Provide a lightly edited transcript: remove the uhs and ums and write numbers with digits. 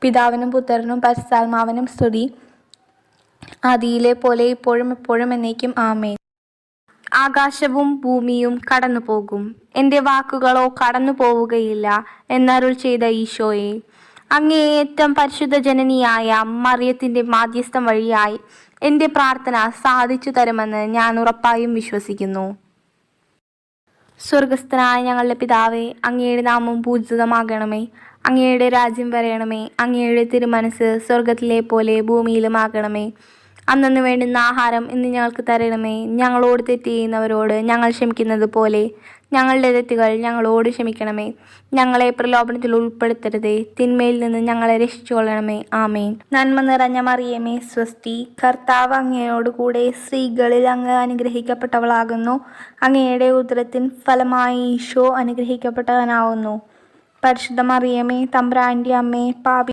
പിതാവിനും പുത്രനും പരിശുദ്ധാത്മാവിനും സ്തുതി, ആദിയിലെ പോലെ ഇപ്പോഴും എപ്പോഴും എന്നേക്കും ആമേൻ. ആകാശവും ഭൂമിയും കടന്നു പോകും, എൻ്റെ വാക്കുകളോ കടന്നു പോവുകയില്ല എന്നരുൾ ചെയ്ത ഈശോയെ, അങ്ങേയറ്റം പരിശുദ്ധ ജനനിയായ മറിയത്തിൻ്റെ മാധ്യസ്ഥം വഴിയായി എൻ്റെ പ്രാർത്ഥന സാധിച്ചു തരുമെന്ന് ഞാൻ ഉറപ്പായും വിശ്വസിക്കുന്നു. സ്വർഗസ്ഥനായ ഞങ്ങളുടെ പിതാവേ, അങ്ങയുടെ നാമം പൂജിതമാകണമേ. അങ്ങയുടെ രാജ്യം വരയണമേ. അങ്ങയുടെ തിരുമനസ് സ്വർഗത്തിലെ പോലെ ഭൂമിയിലുമാകണമേ. അന്നന്ന് വേണ്ടുന്ന ആഹാരം ഇന്ന് ഞങ്ങൾക്ക് തരണമേ. ഞങ്ങളോട് തെറ്റ് ചെയ്യുന്നവരോട് ഞങ്ങൾ ക്ഷമിക്കുന്നത് പോലെ ഞങ്ങളുടെ തെറ്റുകൾ ഞങ്ങളോട് ക്ഷമിക്കണമേ. ഞങ്ങളെ പ്രലോഭനത്തിൽ ഉൾപ്പെടുത്തരുതേ, തിന്മയിൽ നിന്ന് ഞങ്ങളെ രക്ഷിച്ചുകൊള്ളണമേ. ആമേൻ. നന്മ നിറഞ്ഞ മറിയമേ സ്വസ്തി, കർത്താവ് അങ്ങയോട് കൂടെ സ്ത്രീകളിൽ അങ്ങ് അനുഗ്രഹിക്കപ്പെട്ടവളാകുന്നു. അങ്ങയുടെ ഉദരത്തിൻ ഫലമായി ഈശോ അനുഗ്രഹിക്കപ്പെട്ടവനാവുന്നു. പരിശുദ്ധ മറിയമേ തമ്പുരാൻ്റെ അമ്മേ, പാപി